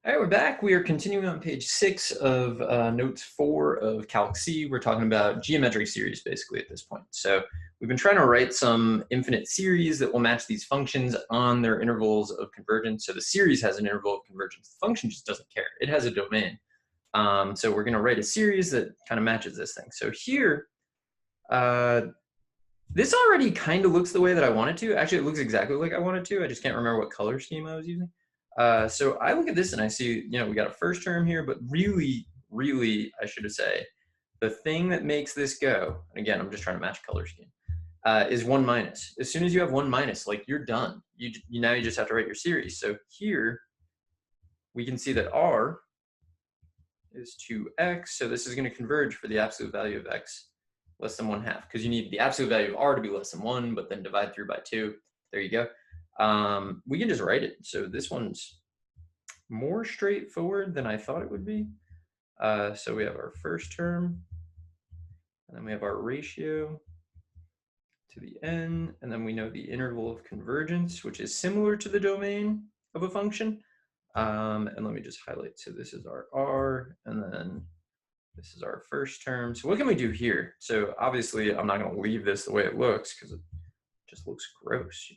All right, we're back. We are continuing on page 6 of notes 4 of Calc C. We're talking about geometric series basically at this point. So we've been trying to write some infinite series that will match these functions on their intervals of convergence. So the series has an interval of convergence. The function just doesn't care. It has a domain. So we're going to write a series that kind of matches this thing. So here, this already kind of looks the way that I want it to. Actually, it looks exactly like I want it to. I just can't remember what color scheme I was using. So I look at this and I see, we got a first term here, but really, I should say, the thing that makes this go, and again, I'm just trying to match color scheme, is 1 minus. As soon as you have 1 minus, like you're done. Now you just have to write your series. So here we can see that R is 2x. So this is going to converge for the absolute value of x less than 1/2, because you need the absolute value of R to be less than 1, but then divide through by 2. There you go. We can just write it. So this one's more straightforward than I thought it would be. So we have our first term, and then we have our ratio to the n, and then we know the interval of convergence, which is similar to the domain of a function. And let me just highlight. So this is our R, and then this is our first term. So what can we do here? So obviously I'm not going to leave this the way it looks because it just looks gross,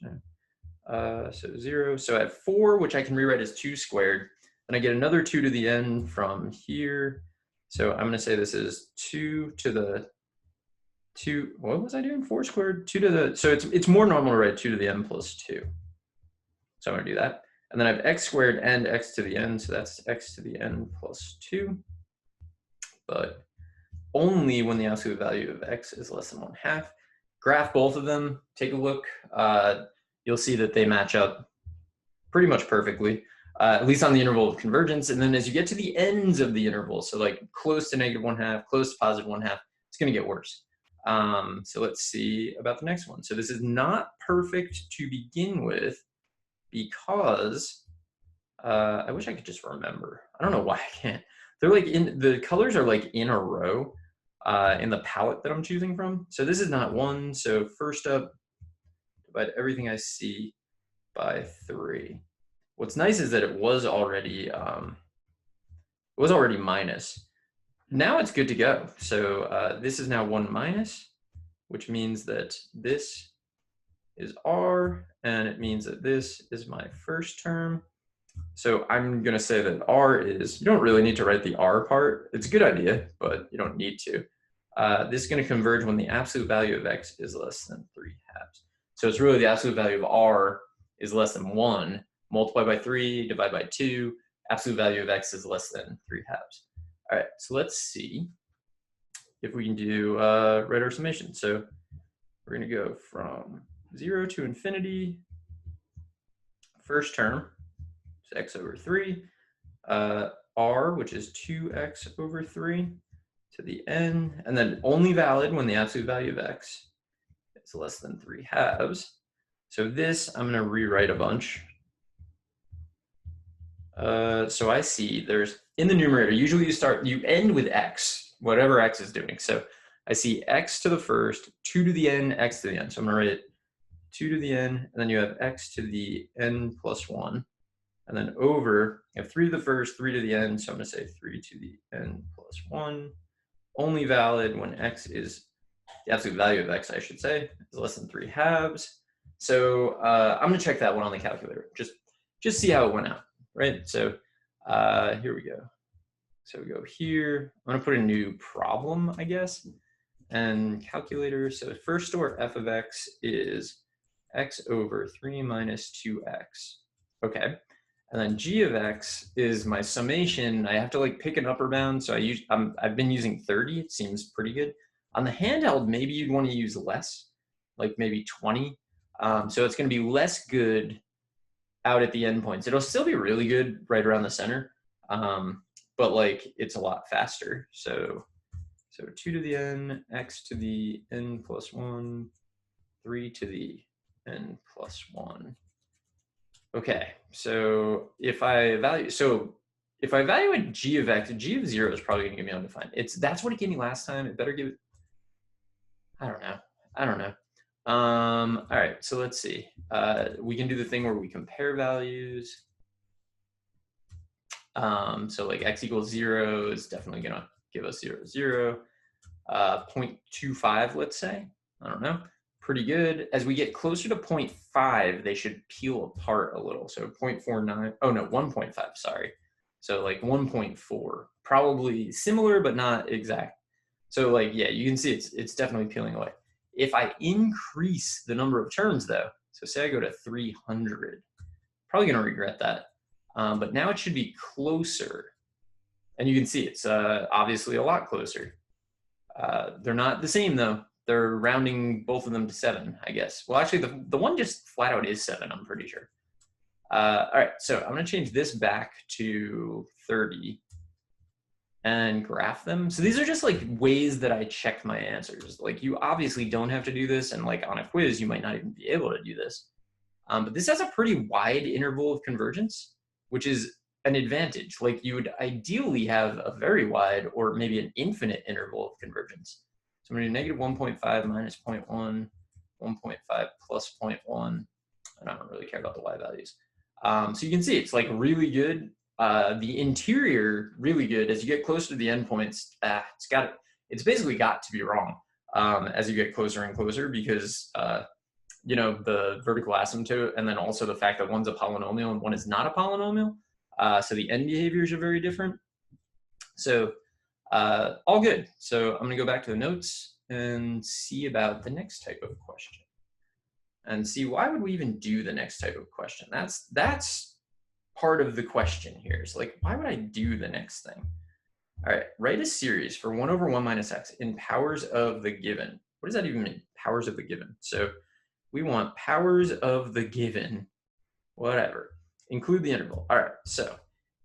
so 0. So I have 4, which I can rewrite as 2 squared. Then I get another 2 to the n from here. So I'm going to say this is 2 to the 2. What was I doing? 4 squared? 2 to the. So it's more normal to write 2 to the n plus 2. So I'm going to do that. And then I have x squared and x to the n. So that's x to the n plus 2. But only when the absolute value of x is less than 1/2. Graph both of them. Take a look. You'll see that they match up pretty much perfectly, at least on the interval of convergence. And then as you get to the ends of the interval, so like close to -1/2, close to +1/2, it's going to get worse. So let's see about the next one. So this is not perfect to begin with because I wish I could just remember. I don't know why I can't. They're like the colors are like in a row in the palette that I'm choosing from. So this is not 1. So first up, divide everything I see by 3. What's nice is that it was already minus. Now it's good to go. So this is now 1 minus, which means that this is R, and it means that this is my first term. So I'm going to say that R is, you don't really need to write the R part. It's a good idea, but you don't need to. This is going to converge when the absolute value of x is less than 3/2. So it's really the absolute value of R is less than 1, multiply by 3, divide by 2, absolute value of x is less than 3/2. All right, so let's see if we can do write our summation. So we're going to go from 0 to infinity, first term, so x over 3, R, which is 2x over 3, to the n, and then only valid when the absolute value of x is less than 3/2. So this, I'm going to rewrite a bunch. So I see there's, in the numerator, usually you end with x, whatever x is doing. So I see x to the first, 2 to the n, x to the n. So I'm going to write 2 to the n, and then you have x to the n plus 1. And then over, you have 3 to the first, 3 to the n. So I'm going to say 3 to the n plus 1. Only valid when x is, the absolute value of x, I should say, is less than 3/2. So I'm going to check that one on the calculator. Just see how it went out, right? So here we go. So we go here. I'm going to put a new problem, I guess. And calculator, so first store f of x is x over 3 minus 2x. Okay. And then g of x is my summation. I have to like pick an upper bound. So I've been using 30. It seems pretty good. On the handheld, maybe you'd want to use less, like maybe 20. So it's going to be less good out at the endpoints. It'll still be really good right around the center, but like it's a lot faster. So 2 to the n, x to the n plus 1, 3 to the n plus 1. Okay, so if I evaluate g of x, g of 0 is probably going to give me undefined. That's what it gave me last time. It better give it. I don't know. All right, so let's see. We can do the thing where we compare values. So like x equals 0 is definitely going to give us 0, 0. 0.25, let's say. I don't know. Pretty good. As we get closer to 0.5, they should peel apart a little. So 0.49, oh no, 1.5, sorry. So like 1.4, probably similar, but not exact. So like, yeah, you can see it's definitely peeling away. If I increase the number of terms though, so say I go to 300, probably gonna regret that. But now it should be closer. And you can see it's obviously a lot closer. They're not the same though. They're rounding both of them to 7, I guess. Well, actually, the one just flat out is 7, I'm pretty sure. All right, so I'm gonna change this back to 30 and graph them. So these are just like ways that I check my answers. Like you obviously don't have to do this, and like on a quiz, you might not even be able to do this. But this has a pretty wide interval of convergence, which is an advantage. Like you would ideally have a very wide or maybe an infinite interval of convergence. So I'm going to do -1.5 minus 0.1, 1.5 plus 0.1. And I don't really care about the y values. So you can see it's like really good. The interior really good. As you get closer to the endpoints, it's basically got to be wrong as you get closer and closer because you know, the vertical asymptote, and then also the fact that one's a polynomial and one is not a polynomial. So the end behaviors are very different. So all good. So I'm gonna go back to the notes and see about the next type of question and see why would we even do the next type of question. That's part of the question here. It's like, why would I do the next thing? All right, write a series for 1 over 1 minus x in powers of the given. What does that even mean? Powers of the given. So we want powers of the given, whatever. Include the interval. All right, so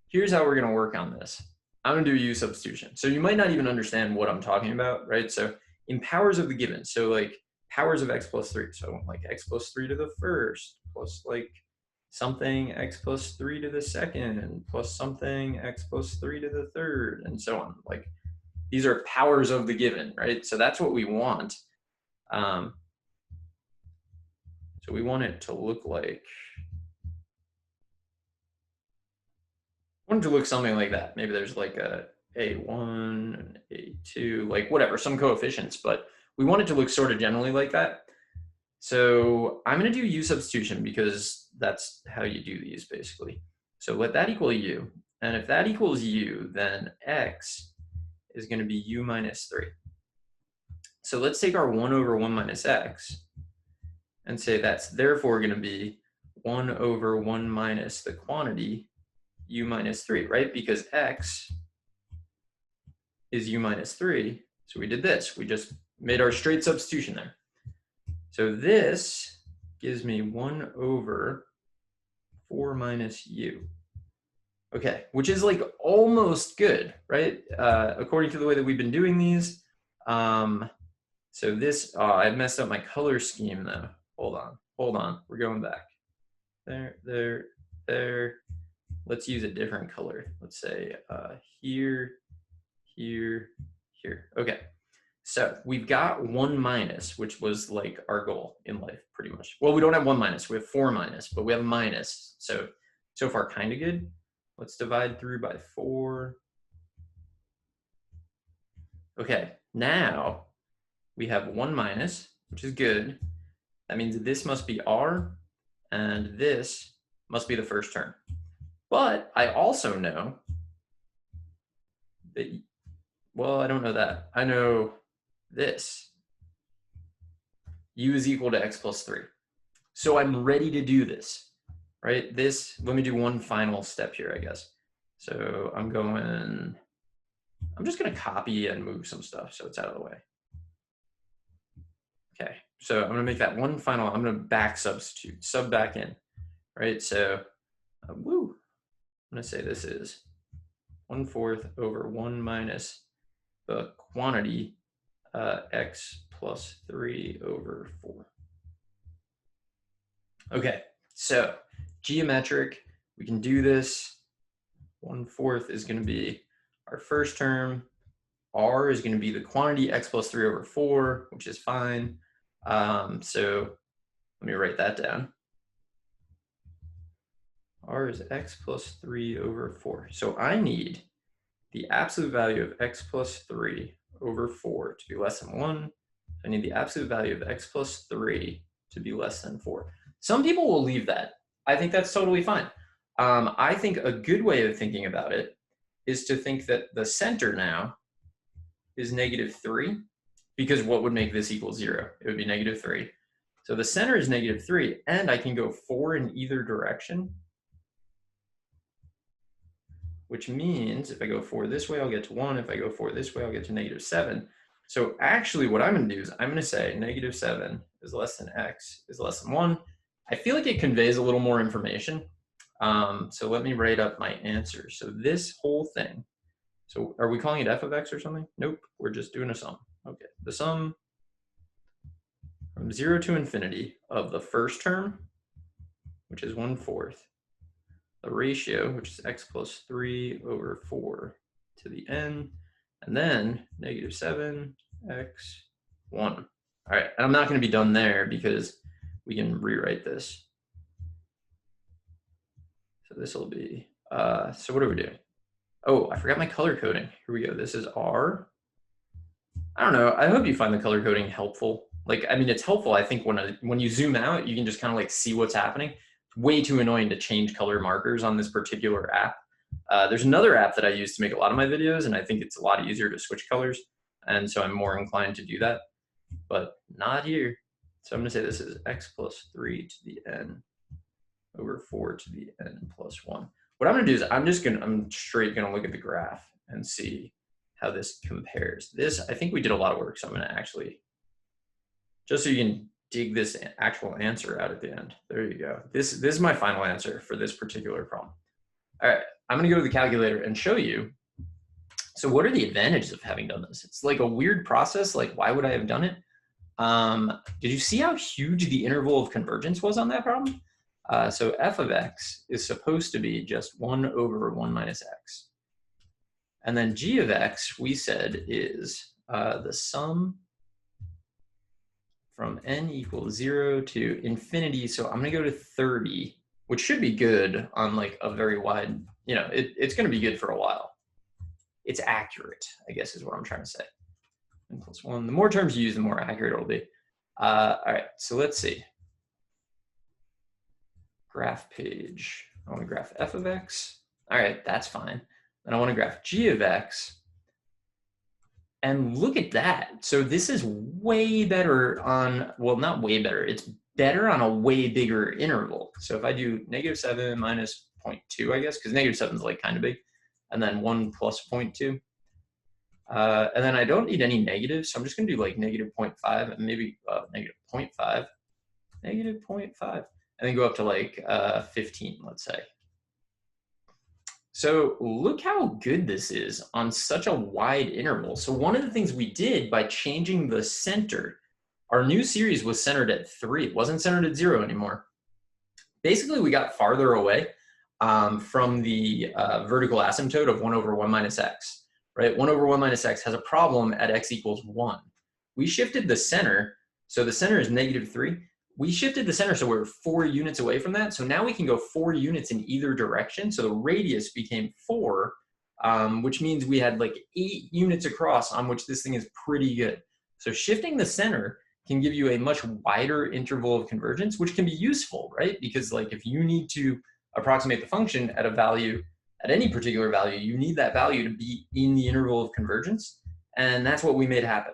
here's how we're gonna work on this. I'm gonna do u-substitution. So you might not even understand what I'm talking about, right? So in powers of the given, so like powers of x plus 3. So I want like x plus 3 to the first, plus like something x plus 3 to the second, plus something x plus 3 to the third, and so on. Like these are powers of the given, right? So that's what we want. So we want it to look like, I want it to look something like that. Maybe there's like a A1 and A2, like whatever, some coefficients, but we want it to look sort of generally like that. So I'm going to do u-substitution because that's how you do these basically. So let that equal u. And if that equals u, then x is going to be u minus 3. So let's take our 1 over 1 minus x and say that's therefore going to be 1 over 1 minus the quantity u minus 3, right? Because x is u minus 3. So we did this. We just made our straight substitution there. So this gives me 1 over 4 minus u. Okay, which is like almost good, right? According to the way that we've been doing these. So this, I messed up my color scheme though. Hold on, we're going back. There. Let's use a different color. Let's say here. Okay, so we've got 1 minus, which was like our goal in life, pretty much. Well, we don't have 1 minus, we have 4 minus, but we have a minus. So far, kind of good. Let's divide through by 4. Okay, now we have 1 minus, which is good. That means this must be r, and this must be the first term. But I also know that, well, I don't know that. I know this. U is equal to x plus 3. So I'm ready to do this, right? This, let me do one final step here, I guess. So I'm just going to copy and move some stuff so it's out of the way. Okay, so I'm going to make that one final, I'm going to back substitute, sub back in, right? So, I'm going to say this is 1/4 over 1 minus the quantity x plus 3 over 4. Okay, so geometric, we can do this. 1/4 is going to be our first term. R is going to be the quantity x plus 3 over 4, which is fine. So let me write that down. R is x plus 3 over 4. So I need the absolute value of x plus 3 over 4 to be less than 1. I need the absolute value of x plus 3 to be less than 4. Some people will leave that. I think that's totally fine. I think a good way of thinking about it is to think that the center now is -3, because what would make this equal 0? It would be -3. So the center is -3, and I can go 4 in either direction, which means if I go 4 this way, I'll get to 1. If I go 4 this way, I'll get to -7. So actually what I'm going to do is I'm going to say -7 is less than x is less than 1. I feel like it conveys a little more information. So let me write up my answer. So this whole thing, so are we calling it f of x or something? Nope, we're just doing a sum. Okay, the sum from 0 to infinity of the first term, which is 1/4, the ratio, which is x plus 3 over 4 to the n, and then -7 x 1. All right, and I'm not going to be done there because we can rewrite this. So this will be, so what are we doing? Oh, I forgot my color coding. Here we go. This is R. I don't know. I hope you find the color coding helpful. Like, I mean, it's helpful. I think when you zoom out, you can just kind of like see what's happening. It's way too annoying to change color markers on this particular app. There's another app that I use to make a lot of my videos, and I think it's a lot easier to switch colors. And so I'm more inclined to do that, but not here. So I'm going to say this is x plus 3 to the n over 4 to the n plus 1. What I'm going to do is I'm straight going to look at the graph and see how this compares. This, I think we did a lot of work, so I'm going to actually, just so you can dig this actual answer out at the end. There you go. This is my final answer for this particular problem. All right, I'm going to go to the calculator and show you. So what are the advantages of having done this? It's like a weird process. Like, why would I have done it? Did you see how huge the interval of convergence was on that problem? So f of x is supposed to be just 1 over 1 minus x. And then g of x, we said, is the sum from n equals 0 to infinity. So I'm going to go to 30, which should be good on like a very wide, you know, it's going to be good for a while. It's accurate, I guess is what I'm trying to say. N plus 1. The more terms you use, the more accurate it'll be. All right, so let's see. Graph page. I want to graph f of x. All right, that's fine. Then I want to graph g of x. And look at that. So this is way better on, well, not way better. It's better on a way bigger interval. So if I do -7 minus 0.2, I guess, because -7 is like kind of big, and then 1 plus 0.2. And then I don't need any negatives, so I'm just going to do like -0.5 and maybe -0.5, -0.5, and then go up to like 15, let's say. So look how good this is on such a wide interval. So one of the things we did by changing the center, our new series was centered at 3. It wasn't centered at 0 anymore. Basically, we got farther away from the vertical asymptote of 1 over 1 minus x, right? 1 over 1 minus x has a problem at x equals 1. We shifted the center, so the center is -3. We shifted the center so we're 4 units away from that. So now we can go 4 units in either direction. So the radius became 4, which means we had like 8 units across, on which this thing is pretty good. So shifting the center can give you a much wider interval of convergence, which can be useful, right? Because like if you need to approximate the function at a value, at any particular value, you need that value to be in the interval of convergence. And that's what we made happen.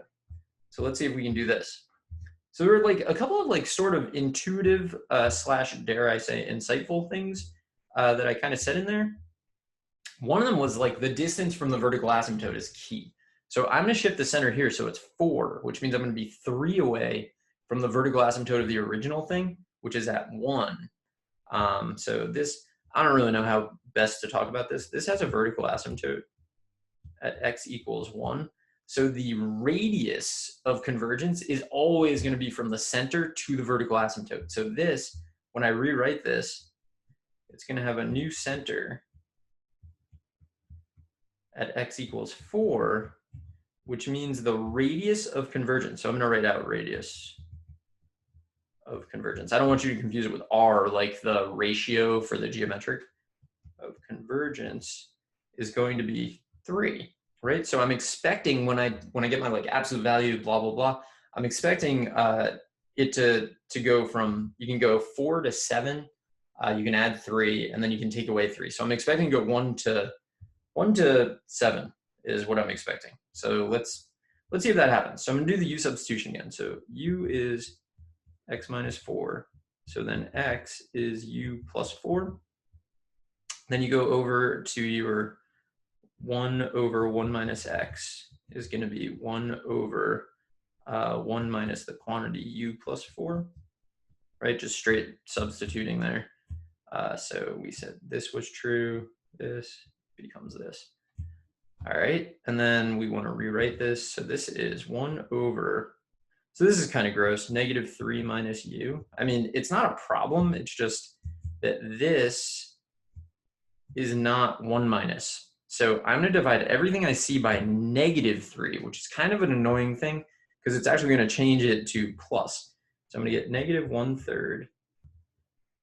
So let's see if we can do this. So there were like a couple of like sort of intuitive slash, dare I say, insightful things that I kind of said in there. One of them was like the distance from the vertical asymptote is key. So I'm going to shift the center here so it's 4, which means I'm going to be 3 away from the vertical asymptote of the original thing, which is at 1. So this, I don't really know how best to talk about this. This has a vertical asymptote at x equals 1. So the radius of convergence is always going to be from the center to the vertical asymptote. So this, when I rewrite this, it's going to have a new center at x equals 4, which means the radius of convergence. So I'm going to write out radius of convergence. convergence. I don't want you to confuse it with R, like the ratio for the geometric of convergence is going to be 3, right? So I'm expecting when I get my like absolute value, blah, blah, blah, I'm expecting it to go from, you can go 4 to 7, you can add 3, and then you can take away 3. So I'm expecting to go 1 to 7 is what I'm expecting. So let's see if that happens. So I'm gonna do the u substitution again. So u is x minus 4. So then x is u plus 4. Then you go over to your 1 over 1 minus x is going to be 1 over 1 minus the quantity u plus 4, right? Just straight substituting there. So we said this was true, this becomes this. All right, and then we want to rewrite this. So this is 1 over, so this is kind of gross, negative 3 minus u. I mean, it's not a problem, it's just that this is not 1 minus. So I'm going to divide everything I see by negative 3, which is kind of an annoying thing because it's actually going to change it to plus. So I'm going to get negative 1/3,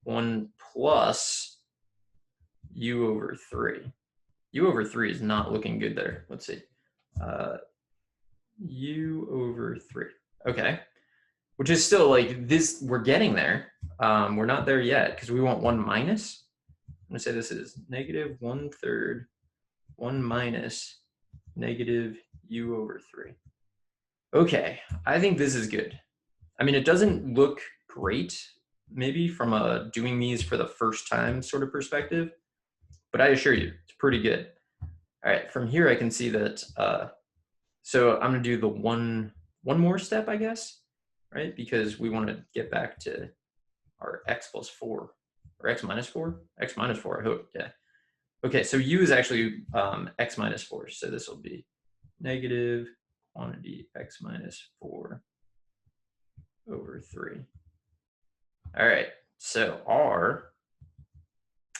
1 plus u over 3. U over 3 is not looking good there. Let's see. U over 3. Okay. Which is still like this, we're getting there. We're not there yet because we want 1 minus. I'm going to say this is negative 1/3, 1 minus negative u over 3. Okay, I think this is good. I mean, it doesn't look great, maybe from a doing these for the first time sort of perspective, but I assure you, it's pretty good. All right, from here I can see that, so I'm gonna do the one more step, I guess, right? Because we want to get back to our x plus 4, or x minus 4? X minus 4, I hope, yeah. Okay, so u is actually x minus 4, so this will be negative quantity x minus 4 over 3. All right, so r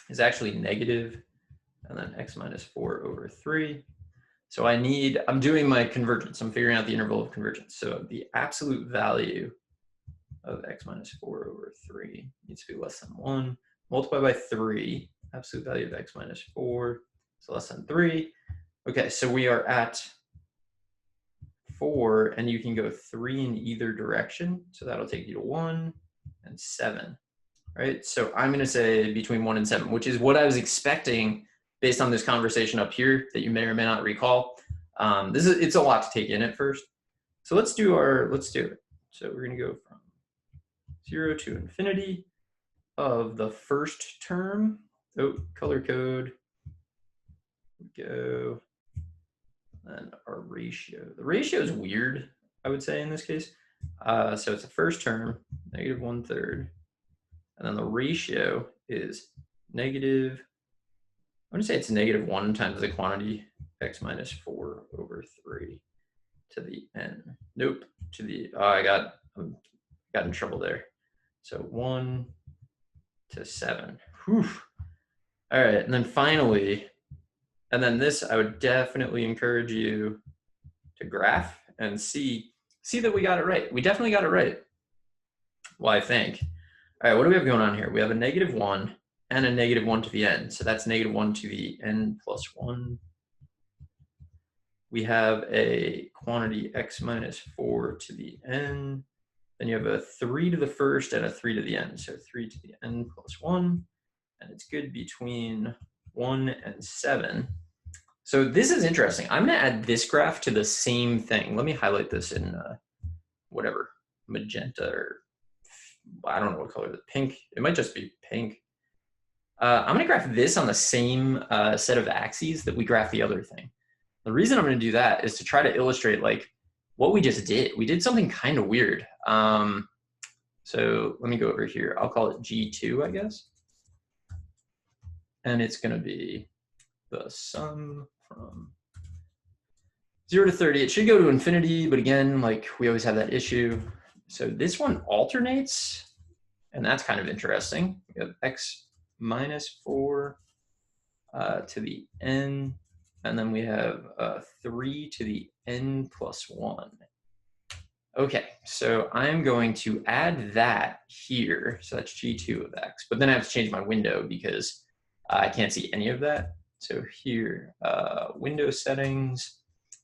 is actually negative, and then x minus 4 over 3. So I'm doing my convergence. I'm figuring out the interval of convergence. So the absolute value of x minus 4 over 3 needs to be less than 1. Multiply by 3, absolute value of x minus 4 is less than 3. Okay, so we are at 4, and you can go 3 in either direction. So that'll take you to 1 and 7, right? So I'm going to say between 1 and 7, which is what I was expecting based on this conversation up here that you may or may not recall. It's a lot to take in at first. So let's do it. So we're going to go from 0 to infinity of the first term. Oh, color code. Go. And our ratio. The ratio is weird, I would say, in this case. So it's the first term, negative 1/3. And then the ratio is negative, I'm going to say it's negative 1 times the quantity x minus 4 over 3 to the n. Nope, to the, I got in trouble there. So 1 to 7. Whew. All right, and then finally, and then this, I would definitely encourage you to graph and see that we got it right. We definitely got it right. Well, I think. All right, what do we have going on here? We have a negative 1 and a negative 1 to the n. So that's negative 1 to the n plus 1. We have a quantity x minus 4 to the n. Then you have a 3 to the first and a 3 to the n. So 3 to the n plus 1. And it's good between 1 and 7. So this is interesting. I'm going to add this graph to the same thing. Let me highlight this in whatever, magenta, or I don't know what color, the pink. It might just be pink. I'm going to graph this on the same set of axes that we graph the other thing. The reason I'm going to do that is to try to illustrate like what we just did. We did something kind of weird. So let me go over here. I'll call it G2, I guess. And it's going to be the sum from 0 to 30. It should go to infinity, but again, like we always have that issue. So this one alternates, and that's kind of interesting. We have x minus 4 to the n, and then we have 3 to the n plus 1. Okay, so I'm going to add that here. So that's g2 of x. But then I have to change my window because I can't see any of that. So here, window settings.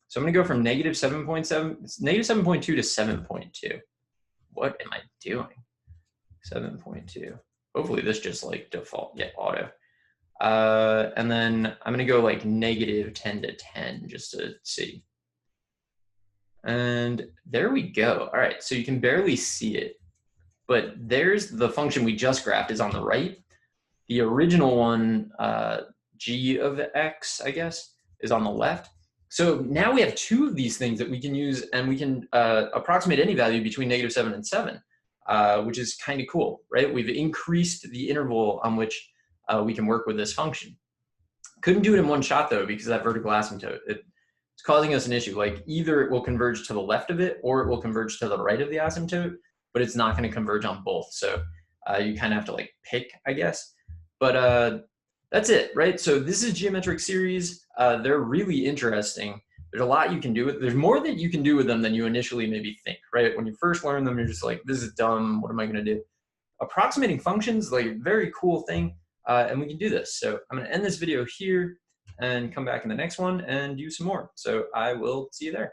So I'm going to go from negative 7.7, negative 7.2 to 7.2. What am I doing? 7.2. Hopefully this just like default, yeah, auto. And then I'm going to go like negative 10 to 10 just to see. And there we go. All right, so you can barely see it, but there's the function we just graphed is on the right. The original one, g of x, I guess, is on the left. So now we have two of these things that we can use, and we can approximate any value between negative 7 and 7, which is kind of cool, right? We've increased the interval on which we can work with this function. Couldn't do it in one shot, though, because of that vertical asymptote. It's causing us an issue. Like either it will converge to the left of it or it will converge to the right of the asymptote, but it's not going to converge on both. So you kind of have to like pick, I guess. But that's it, right? So this is geometric series. They're really interesting. There's a lot you can do with. There's more that you can do with them than you initially maybe think, right? When you first learn them, you're just like, this is dumb. What am I going to do? Approximating functions, like a very cool thing, and we can do this. So I'm going to end this video here and come back in the next one and do some more. So I will see you there.